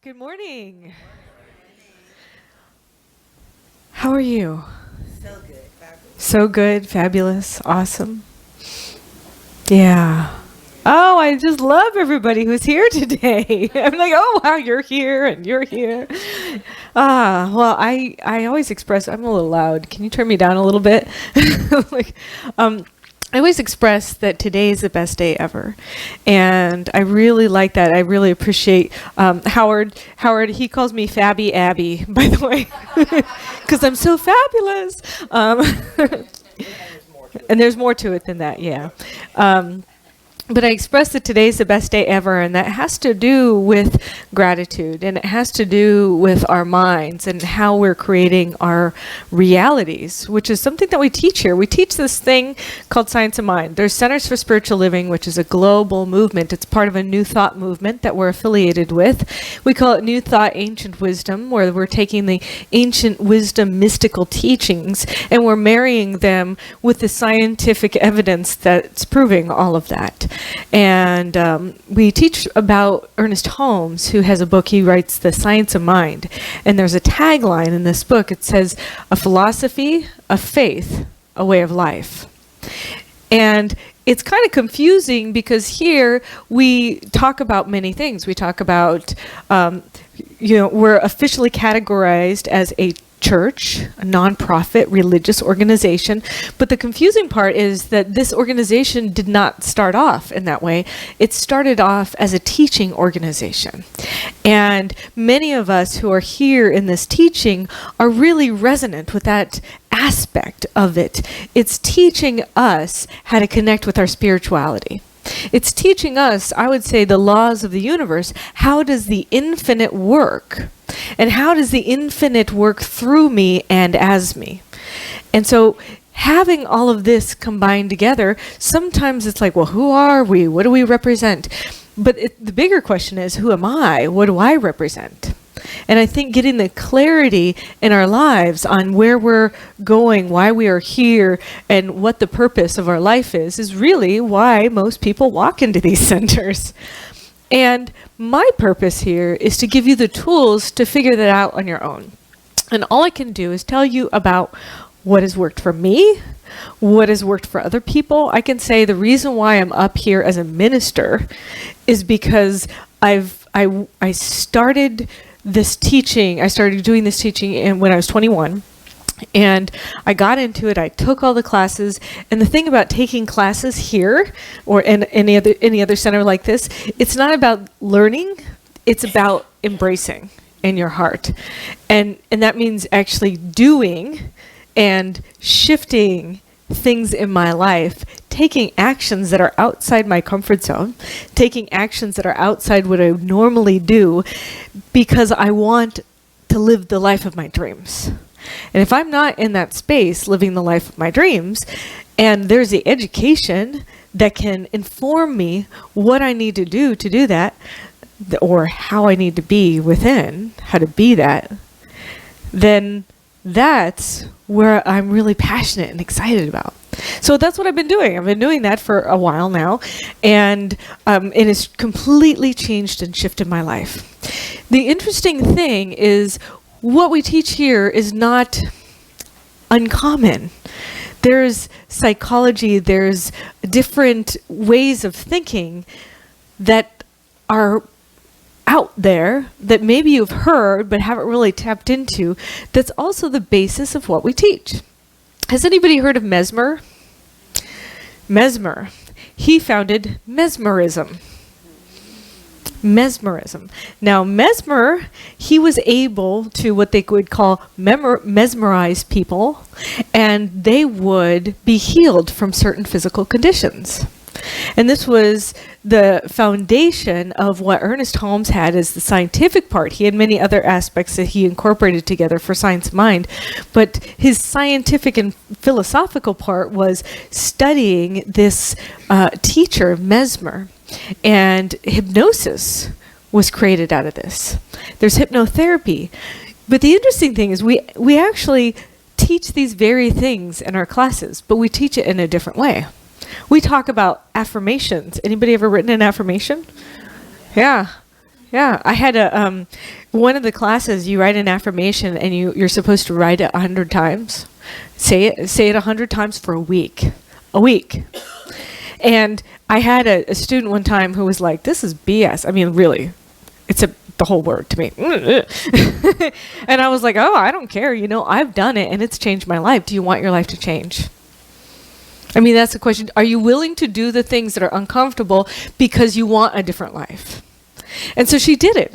Good morning. How are you? So good, fabulous. So good, fabulous, awesome. Yeah. Oh, I just love everybody who's here today. I'm like, oh wow, you're here and you're here. Well, I always express I'm a little loud. Can you turn me down a little bit? like, I always express that today is the best day ever, and I really like that. I really appreciate Howard. Howard, he calls me Fabby Abby, by the way, because I'm so fabulous. And there's more to it than that, yeah. But I express that today's the best day ever, and that has to do with gratitude, and it has to do with our minds and how we're creating our realities, which is something that we teach here. We teach this thing called Science of Mind. There's Centers for Spiritual Living, which is a global movement. It's part of a New Thought movement that we're affiliated with. We call it New Thought Ancient Wisdom, where we're taking the ancient wisdom mystical teachings and we're marrying them with the scientific evidence that's proving all of that. And we teach about Ernest Holmes, who has a book. He writes The Science of Mind. And there's a tagline in this book. It says, a philosophy, a faith, a way of life. And it's kind of confusing because here we talk about many things. We talk about, we're officially categorized as a church, a nonprofit religious organization. But the confusing part is that this organization did not start off in that way. It started off as a teaching organization. And many of us who are here in this teaching are really resonant with that aspect of it. It's teaching us how to connect with our spirituality. It's teaching us, I would say, the laws of the universe. How does the infinite work? And how does the infinite work through me and as me? And so having all of this combined together, sometimes it's like, well, who are we? What do we represent? But the bigger question is, who am I? What do I represent? And I think getting the clarity in our lives on where we're going, why we are here, and what the purpose of our life is really why most people walk into these centers. And my purpose here is to give you the tools to figure that out on your own. And all I can do is tell you about what has worked for me, what has worked for other people. I can say the reason why I'm up here as a minister is because I started this teaching. I started doing this teaching when I was 21. And I got into it. I took all the classes. And the thing about taking classes here or in any other center like this, it's not about learning. It's about embracing in your heart. And that means actually doing and shifting things in my life, taking actions that are outside my comfort zone, taking actions that are outside what I normally do, because I want to live the life of my dreams. And if I'm not in that space living the life of my dreams, and there's the education that can inform me what I need to do that, or how I need to be within, how to be that, then that's where I'm really passionate and excited about. So that's what I've been doing. I've been doing that for a while now, and it has completely changed and shifted my life. The interesting thing is what we teach here is not uncommon. There's psychology, there's different ways of thinking that are out there that maybe you've heard but haven't really tapped into. That's also the basis of what we teach. Has anybody heard of Mesmer? Mesmer. He founded mesmerism. Mesmerism. Now, Mesmer, he was able to what they would call mesmerize people, and they would be healed from certain physical conditions. And this was the foundation of what Ernest Holmes had as the scientific part. He had many other aspects that he incorporated together for Science of Mind, but his scientific and philosophical part was studying this teacher, Mesmer, and hypnosis was created out of this. There's hypnotherapy. But the interesting thing is we actually teach these very things in our classes, but we teach it in a different way. We talk about affirmations. Anybody ever written an affirmation? Yeah. Yeah, I had one of the classes, you write an affirmation and you're supposed to write it 100 times. Say it 100 times for a week. A week. And I had a student one time who was like, this is BS. I mean, really, it's the whole word to me. And I was like, oh, I don't care. I've done it and it's changed my life. Do you want your life to change? I mean, that's the question. Are you willing to do the things that are uncomfortable because you want a different life? And so she did it.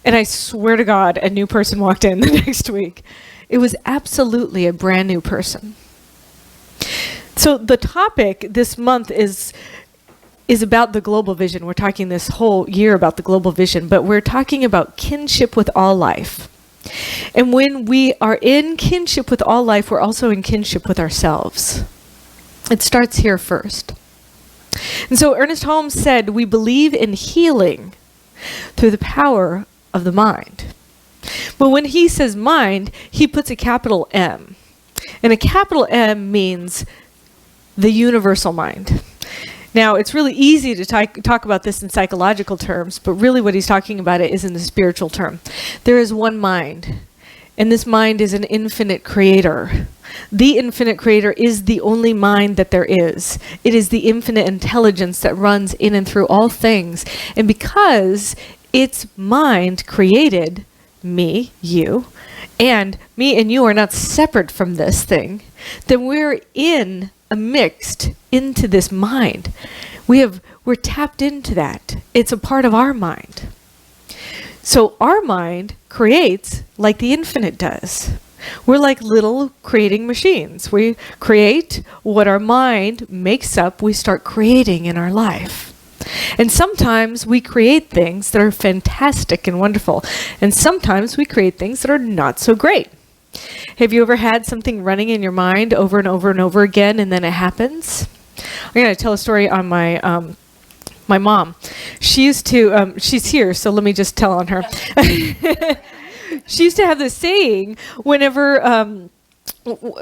And I swear to God, a new person walked in the next week. It was absolutely a brand new person. So the topic this month is about the global vision. We're talking this whole year about the global vision, but we're talking about kinship with all life. And when we are in kinship with all life, we're also in kinship with ourselves. It starts here first. And so Ernest Holmes said, we believe in healing through the power of the mind. But when he says mind, he puts a capital M. And a capital M means the universal mind. Now, it's really easy to talk about this in psychological terms, but really what he's talking about it is in the spiritual term. There is one mind, and this mind is an infinite creator. The infinite creator is the only mind that there is. It is the infinite intelligence that runs in and through all things. And because its mind created me, you, and me and you are not separate from this thing, then we're mixed into this mind. We're tapped into that. It's a part of our mind. So our mind creates like the infinite does. We're like little creating machines. We create what our mind makes up, we start creating in our life. And sometimes we create things that are fantastic and wonderful. And sometimes we create things that are not so great. Have you ever had something running in your mind over and over and over again, and then it happens? I'm going to tell a story on my mom. She used to, she's here, so let me just tell on her. She used to have this saying whenever,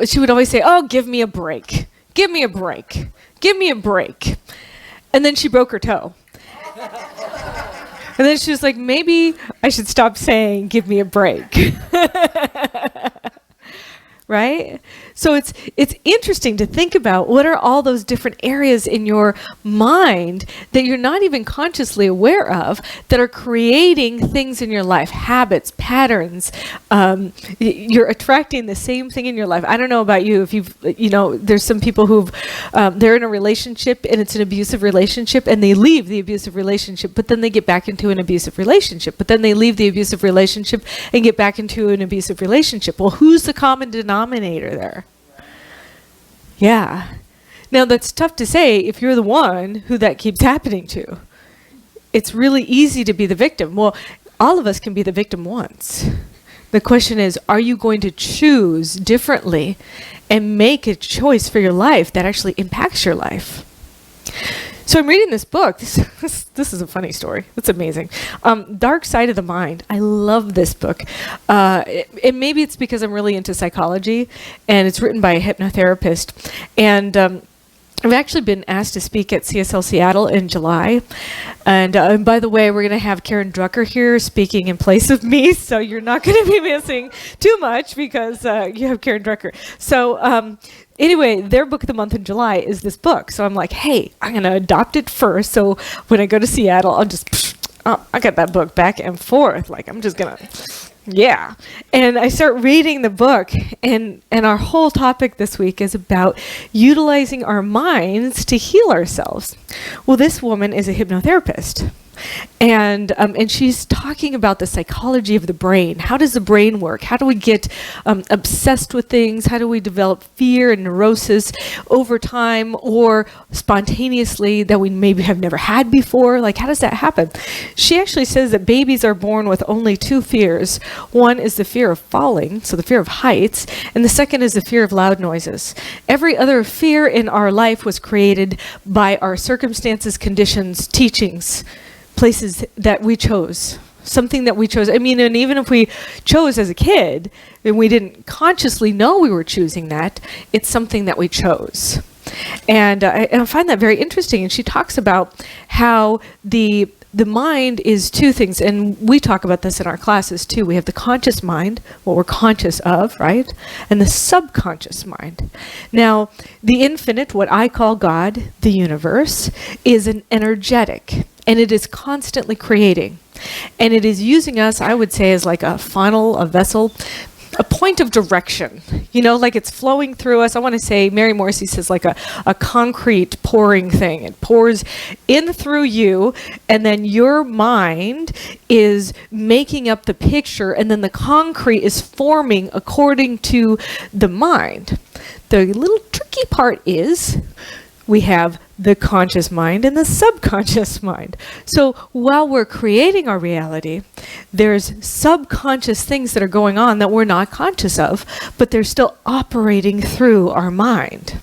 she would always say, oh, give me a break. Give me a break. Give me a break. And then she broke her toe. And then she was like, maybe I should stop saying, give me a break. Right? So it's interesting to think about what are all those different areas in your mind that you're not even consciously aware of that are creating things in your life, habits, patterns. You're attracting the same thing in your life. I don't know about you. If there's some people who've, they're in a relationship and it's an abusive relationship and they leave the abusive relationship, but then they get back into an abusive relationship, but then they leave the abusive relationship and get back into an abusive relationship. Well, who's the common denominator there? Yeah. Now that's tough to say if you're the one who that keeps happening to. It's really easy to be the victim. Well, all of us can be the victim once. The question is, are you going to choose differently and make a choice for your life that actually impacts your life? So I'm reading this book. This is a funny story. It's amazing. Dark Side of the Mind. I love this book. And maybe it's because I'm really into psychology, and it's written by a hypnotherapist. And I've actually been asked to speak at CSL Seattle in July. And by the way, we're going to have Karen Drucker here speaking in place of me, so you're not going to be missing too much because you have Karen Drucker. So anyway, their book of the month in July is this book. So I'm like, hey, I'm going to adopt it first. So when I go to Seattle, I'll just, I got that book back and forth. Like, I'm just going to, yeah. And I start reading the book, and our whole topic this week is about utilizing our minds to heal ourselves. Well, this woman is a hypnotherapist. And she's talking about the psychology of the brain. How does the brain work? How do we get obsessed with things? How do we develop fear and neurosis over time or spontaneously that we maybe have never had before? Like, how does that happen? She actually says that babies are born with only two fears. One is the fear of falling, so the fear of heights, and the second is the fear of loud noises. Every other fear in our life was created by our circumstances, conditions, teachings, places that we chose, something that we chose. I mean, and even if we chose as a kid and we didn't consciously know we were choosing that, it's something that we chose. And I find that very interesting. And she talks about how the the mind is two things, and we talk about this in our classes too. We have the conscious mind, what we're conscious of, right? And the subconscious mind. Now, the infinite, what I call God, the universe, is an energetic, and it is constantly creating. And it is using us, I would say, as like a funnel, a vessel, a point of direction, like it's flowing through us. I want to say, Mary Morrissey says, like a concrete pouring thing. It pours in through you, and then your mind is making up the picture, and then the concrete is forming according to the mind. The little tricky part is we have the conscious mind and the subconscious mind. So while we're creating our reality, there's subconscious things that are going on that we're not conscious of, but they're still operating through our mind.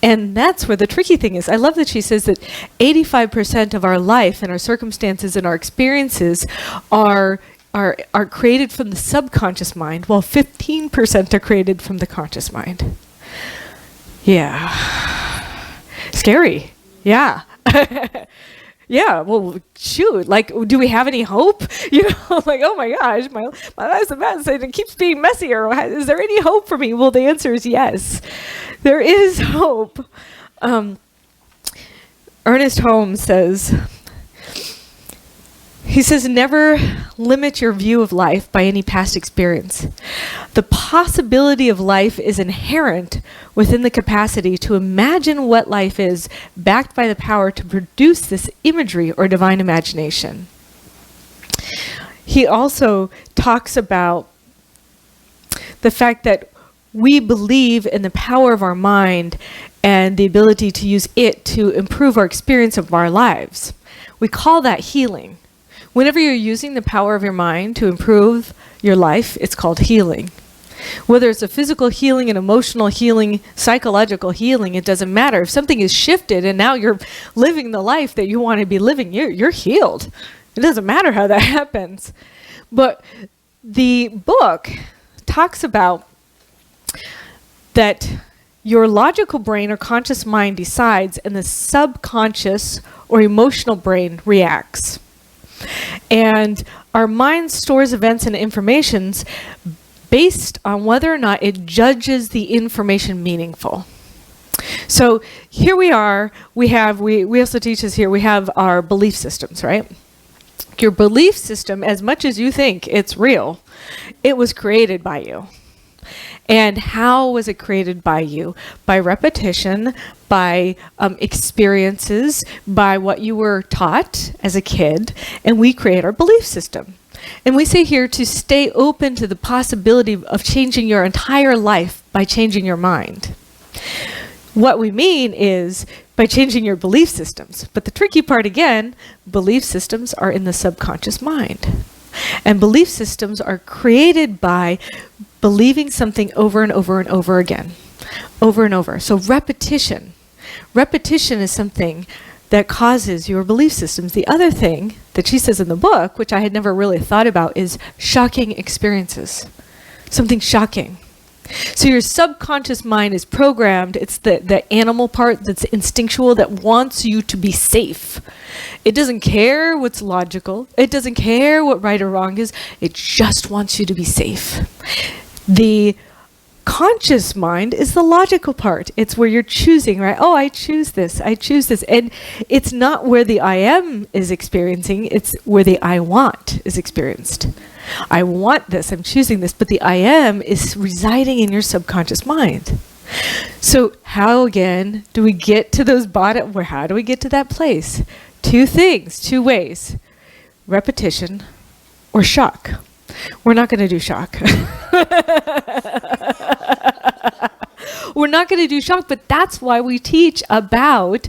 And that's where the tricky thing is. I love that she says that 85% of our life and our circumstances and our experiences are created from the subconscious mind, while 15% are created from the conscious mind. Yeah. Scary. Yeah. Yeah. Well, shoot. Like, do we have any hope? Like, oh my gosh, my life's a mess and it keeps being messier. Is there any hope for me? Well, the answer is yes. There is hope. Ernest Holmes says, he says, never limit your view of life by any past experience. The possibility of life is inherent within the capacity to imagine what life is, backed by the power to produce this imagery or divine imagination. He also talks about the fact that we believe in the power of our mind and the ability to use it to improve our experience of our lives. We call that healing. Whenever you're using the power of your mind to improve your life, it's called healing. Whether it's a physical healing, an emotional healing, psychological healing, it doesn't matter. If something is shifted and now you're living the life that you want to be living, you're healed. It doesn't matter how that happens. But the book talks about that your logical brain or conscious mind decides and the subconscious or emotional brain reacts. And our mind stores events and informations based on whether or not it judges the information meaningful. So here we are, we also teach us here, we have our belief systems, right? Your belief system, as much as you think it's real, it was created by you. And how was it created by you? By repetition, by experiences, by what you were taught as a kid, and we create our belief system. And we say here to stay open to the possibility of changing your entire life by changing your mind. What we mean is by changing your belief systems. But the tricky part again, belief systems are in the subconscious mind. And belief systems are created by believing something over and over and over again, over and over. So repetition. Repetition is something that causes your belief systems. The other thing that she says in the book, which I had never really thought about, is shocking experiences. Something shocking. So your subconscious mind is programmed. It's the animal part that's instinctual that wants you to be safe. It doesn't care what's logical. It doesn't care what right or wrong is. It just wants you to be safe. The conscious mind is the logical part. It's where you're choosing, right? Oh, I choose this. I choose this. And it's not where the I am is experiencing. It's where the I want is experienced. I want this. I'm choosing this. But the I am is residing in your subconscious mind. So how, again, do we get to those bottom, where how do we get to that place? Two things, two ways. Repetition or shock. We're not going to do shock. We're not going to do shock, but that's why we teach about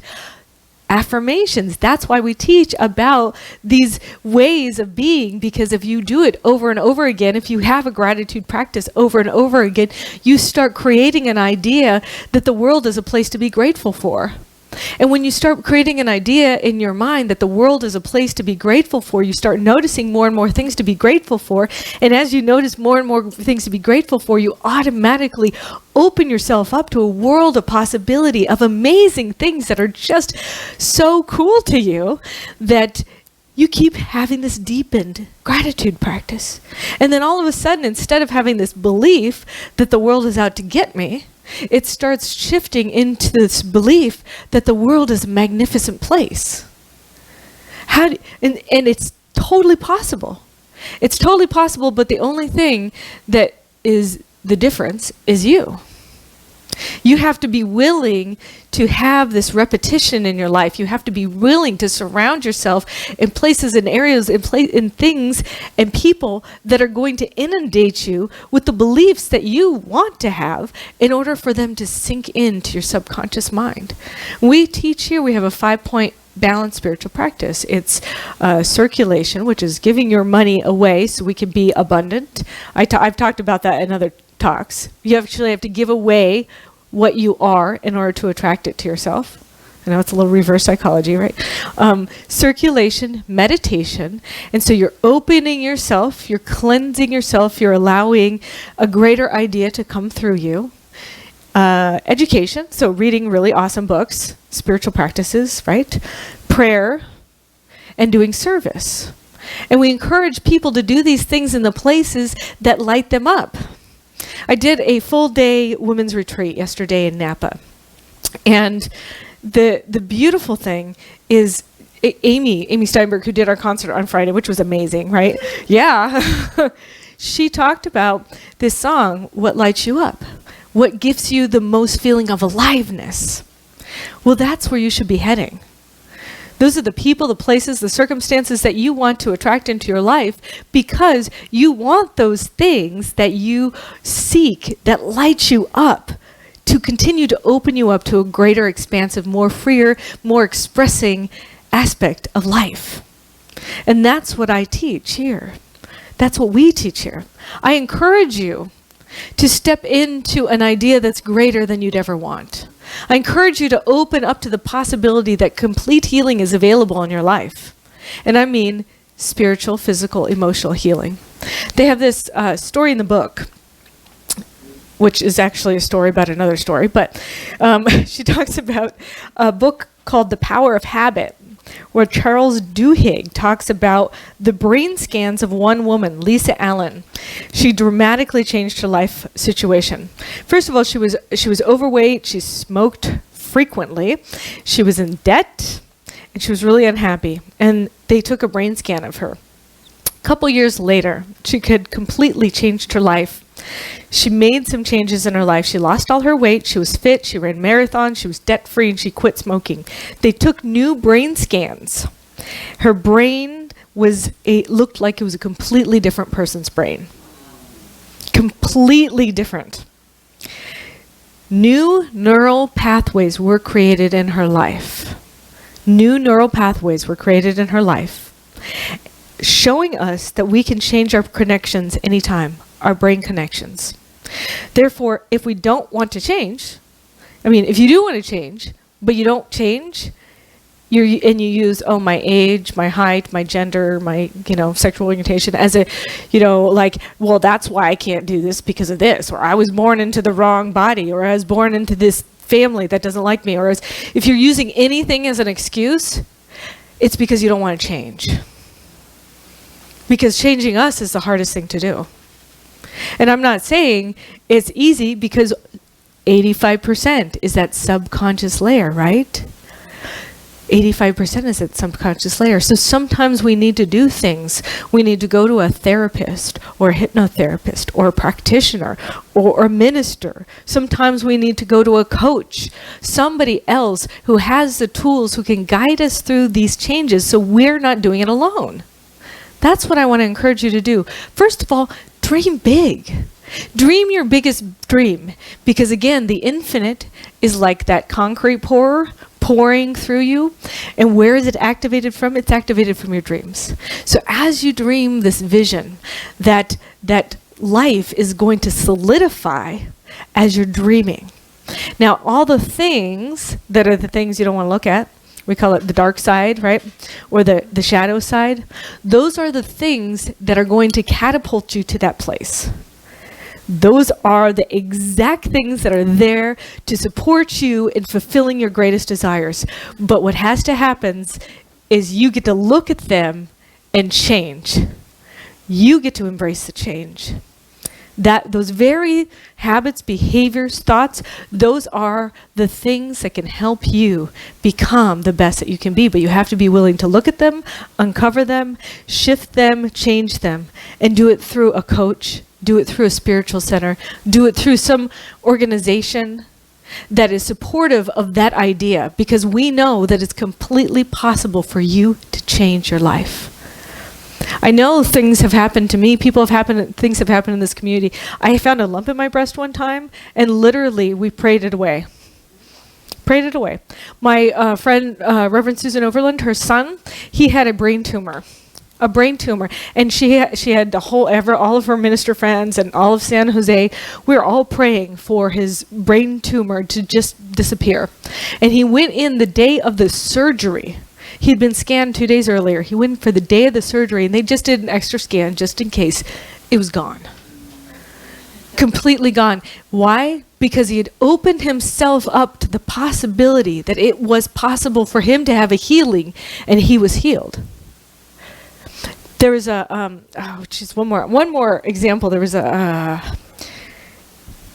affirmations. That's why we teach about these ways of being, because if you do it over and over again, if you have a gratitude practice over and over again, you start creating an idea that the world is a place to be grateful for. And when you start creating an idea in your mind that the world is a place to be grateful for, you start noticing more and more things to be grateful for. And as you notice more and more things to be grateful for, you automatically open yourself up to a world of possibility of amazing things that are just so cool to you that you keep having this deepened gratitude practice. And then all of a sudden, instead of having this belief that the world is out to get me, it starts shifting into this belief that the world is a magnificent place. And it's totally possible. It's totally possible, but the only thing that is the difference is you. You have to be willing to have this repetition in your life. You have to be willing to surround yourself in places and areas, in things and people that are going to inundate you with the beliefs that you want to have in order for them to sink into your subconscious mind. We teach here, we have a 5-point balanced spiritual practice. It's circulation, which is giving your money away so we can be abundant. I've talked about that in other talks. You actually have to give away what you are in order to attract it to yourself. I know it's a little reverse psychology, right? Circulation, meditation, and so you're opening yourself, you're cleansing yourself, you're allowing a greater idea to come through you. Education, so reading really awesome books, spiritual practices, right? Prayer, and doing service. And we encourage people to do these things in the places that light them up. I did a full-day women's retreat yesterday in Napa. And the beautiful thing is Amy Steinberg, who did our concert on Friday, which was amazing, right? Yeah. She talked about this song, What Lights You Up? What gives you the most feeling of aliveness? Well, that's where you should be heading. Those are the people, the places, the circumstances that you want to attract into your life because you want those things that you seek that light you up to continue to open you up to a greater, expansive, more freer, more expressing aspect of life. And that's what I teach here. That's what we teach here. I encourage you to step into an idea that's greater than you'd ever want. I encourage you to open up to the possibility that complete healing is available in your life. And I mean spiritual, physical, emotional healing. They have this story in the book, which is actually a story about another story, but she talks about a book called The Power of Habit, where Charles Duhigg talks about the brain scans of one woman, Lisa Allen. She dramatically changed her life situation. First of all, she was overweight, she smoked frequently, she was in debt, and she was really unhappy. And they took a brain scan of her. A couple years later, she had completely changed her life. She made some changes in her life. She lost all her weight. She was fit. She ran marathons. She was debt-free, and she quit smoking. They took new brain scans. Her brain looked like it was a completely different person's brain. Completely different. New neural pathways were created in her life. New neural pathways were created in her life, showing us that we can change our connections anytime. Our brain connections. Therefore, if we don't want to change, if you do want to change, but you don't change, you use, my age, my height, my gender, my, sexual orientation as a, that's why I can't do this because of this, or I was born into the wrong body, or I was born into this family that doesn't like me, or if you're using anything as an excuse, it's because you don't want to change. Because changing us is the hardest thing to do. And I'm not saying it's easy because 85% is that subconscious layer, right? 85% is that subconscious layer. So sometimes we need to do things. We need to go to a therapist or a hypnotherapist or a practitioner or a minister. Sometimes we need to go to a coach, somebody else who has the tools, who can guide us through these changes so we're not doing it alone. That's what I want to encourage you to do. First of all, dream big. Dream your biggest dream. Because again, the infinite is like that concrete pouring through you. And where is it activated from? It's activated from your dreams. So as you dream this vision, that life is going to solidify as you're dreaming. Now, all the things that are the things you don't want to look at, we call it the dark side, right? Or the shadow side. Those are the things that are going to catapult you to that place. Those are the exact things that are there to support you in fulfilling your greatest desires. But what has to happen is you get to look at them and change. You get to embrace the change. That those very habits, behaviors, thoughts, those are the things that can help you become the best that you can be. But you have to be willing to look at them, uncover them, shift them, change them, and do it through a coach, do it through a spiritual center, do it through some organization that is supportive of that idea, because we know that it's completely possible for you to change your life. I know things have happened to me. Things have happened in this community. I found a lump in my breast one time, and literally we prayed it away. Prayed it away. My friend, Reverend Susan Overland, her son, he had a brain tumor. And she had all of her minister friends and all of San Jose. We were all praying for his brain tumor to just disappear. And he went in the day of the surgery. He'd been scanned 2 days earlier. He went for the day of the surgery, and they just did an extra scan just in case. It was gone. Completely gone. Why? Because he had opened himself up to the possibility that it was possible for him to have a healing, and he was healed. There was one more example. There was a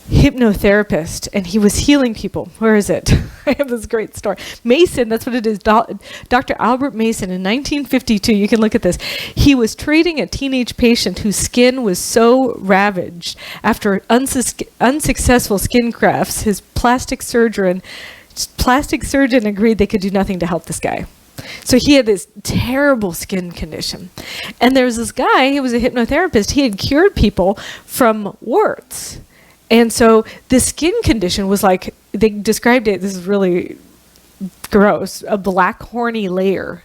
hypnotherapist, and he was healing people. Where is it? I have this great story. Mason, that's what it is. Dr. Albert Mason in 1952, you can look at this. He was treating a teenage patient whose skin was so ravaged after unsuccessful skin grafts. His plastic surgeon agreed they could do nothing to help this guy. So he had this terrible skin condition. And there was this guy, he was a hypnotherapist. He had cured people from warts. And so this skin condition was like, they described it, this is really gross, a black horny layer.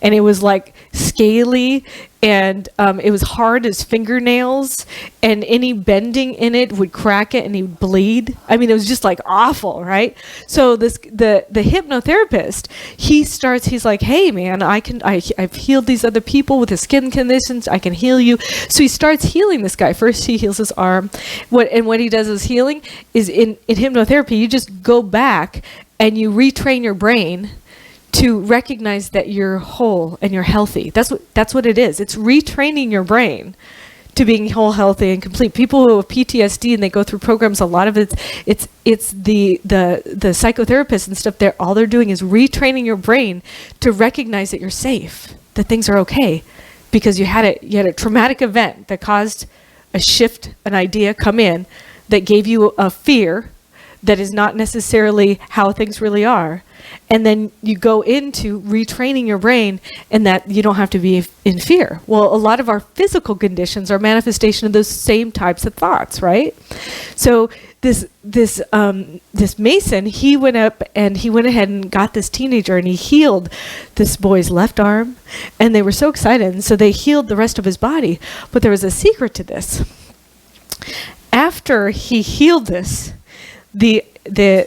And it was like scaly, and it was hard as fingernails, and any bending in it would crack it and he would bleed. I mean, it was just like awful, right? So the hypnotherapist, he's like, hey man, I've healed these other people with the skin conditions, I can heal you. So he starts healing this guy. First he heals his arm. What he does is healing is in hypnotherapy, you just go back and you retrain your brain to recognize that you're whole and you're healthy. That's what it is. It's retraining your brain to being whole, healthy, and complete. People who have PTSD and they go through programs, a lot of it's the psychotherapists and stuff. All they're doing is retraining your brain to recognize that you're safe, that things are okay, because you had a traumatic event that caused a shift, an idea come in that gave you a fear that is not necessarily how things really are. And then you go into retraining your brain, and that you don't have to be in fear. Well, a lot of our physical conditions are manifestation of those same types of thoughts, right? So this Mason, he went ahead and got this teenager, and he healed this boy's left arm, and they were so excited, and so they healed the rest of his body. But there was a secret to this. After he healed this, the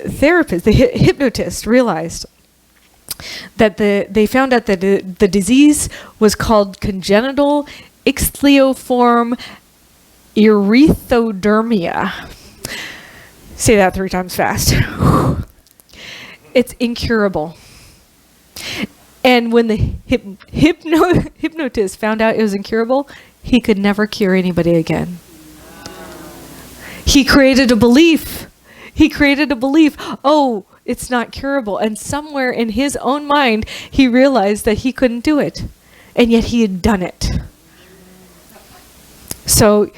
therapist, the hypnotist, realized that they found out that the disease was called congenital ichthyosiform erythrodermia. Say that 3 times fast. It's incurable. And when the hypnotist found out it was incurable, he could never cure anybody again. He created a belief. Oh, it's not curable. And somewhere in his own mind, he realized that he couldn't do it. And yet he had done it. So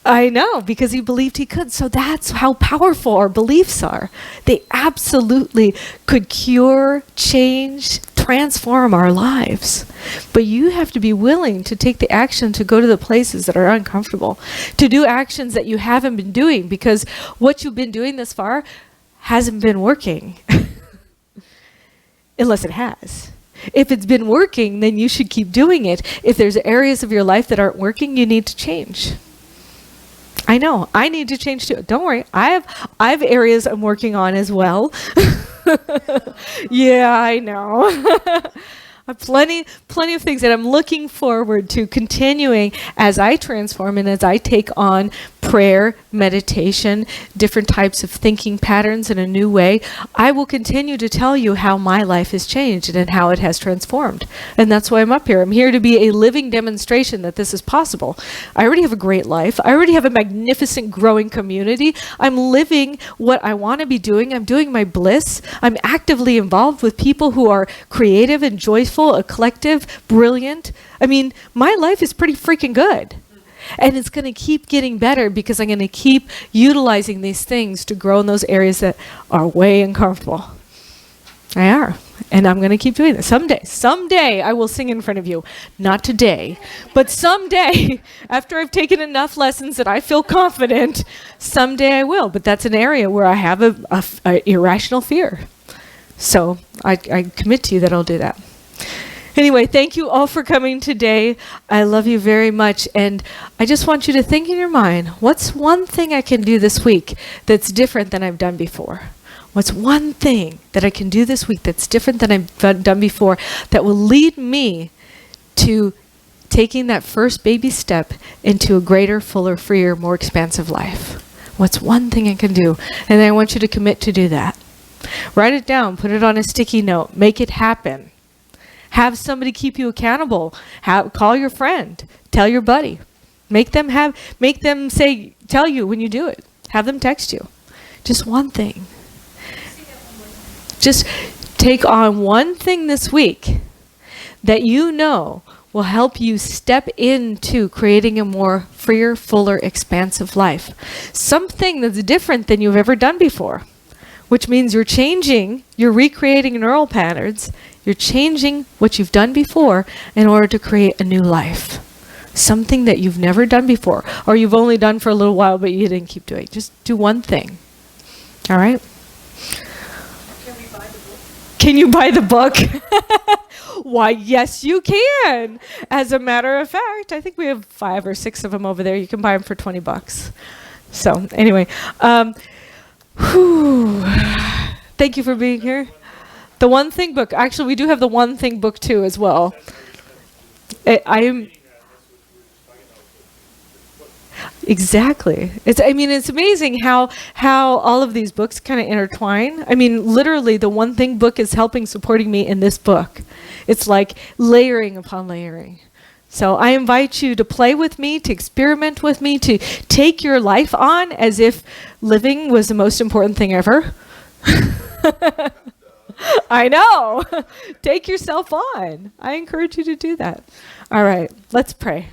I know, because he believed he could. So that's how powerful our beliefs are. They absolutely could cure, change, transform our lives. But you have to be willing to take the action to go to the places that are uncomfortable, to do actions that you haven't been doing, because what you've been doing thus far hasn't been working. Unless it has. If it's been working, then you should keep doing it. If there's areas of your life that aren't working, you need to change. I know, I need to change too. Don't worry, I have areas I'm working on as well. Yeah, I know. Plenty of things that I'm looking forward to continuing as I transform and as I take on prayer, meditation, different types of thinking patterns in a new way, I will continue to tell you how my life has changed and how it has transformed. And that's why I'm up here. I'm here to be a living demonstration that this is possible. I already have a great life. I already have a magnificent growing community. I'm living what I want to be doing. I'm doing my bliss. I'm actively involved with people who are creative and joyful, collective, brilliant. I mean, my life is pretty freaking good. And it's going to keep getting better because I'm going to keep utilizing these things to grow in those areas that are way uncomfortable. They are. And I'm going to keep doing this. Someday I will sing in front of you. Not today, but someday, after I've taken enough lessons that I feel confident, someday I will. But that's an area where I have a irrational fear. So I commit to you that I'll do that. Anyway, thank you all for coming today. I love you very much. And I just want you to think in your mind, what's one thing I can do this week that's different than I've done before? What's one thing that I can do this week that's different than I've done before that will lead me to taking that first baby step into a greater, fuller, freer, more expansive life? What's one thing I can do? And I want you to commit to do that. Write it down. Put it on a sticky note. Make it happen. Have somebody keep you accountable. Call your friend. Tell your buddy. Make them tell you when you do it. Have them text you. Just one thing. Just take on one thing this week that you know will help you step into creating a more freer, fuller, expansive life. Something that's different than you've ever done before, which means you're changing, you're recreating neural patterns. You're changing what you've done before in order to create a new life. Something that you've never done before, or you've only done for a little while, but you didn't keep doing. Just do one thing. All right? Can you buy the book? Why, yes, you can. As a matter of fact, I think we have 5 or 6 of them over there. You can buy them for $20. So anyway, thank you for being here. The One Thing book. Actually, we do have the One Thing book too as well. Exactly. It's amazing how all of these books kind of intertwine. I mean, literally, the One Thing book is supporting me in this book. It's like layering upon layering. So I invite you to play with me, to experiment with me, to take your life on as if living was the most important thing ever. I know. Take yourself on. I encourage you to do that. All right, let's pray.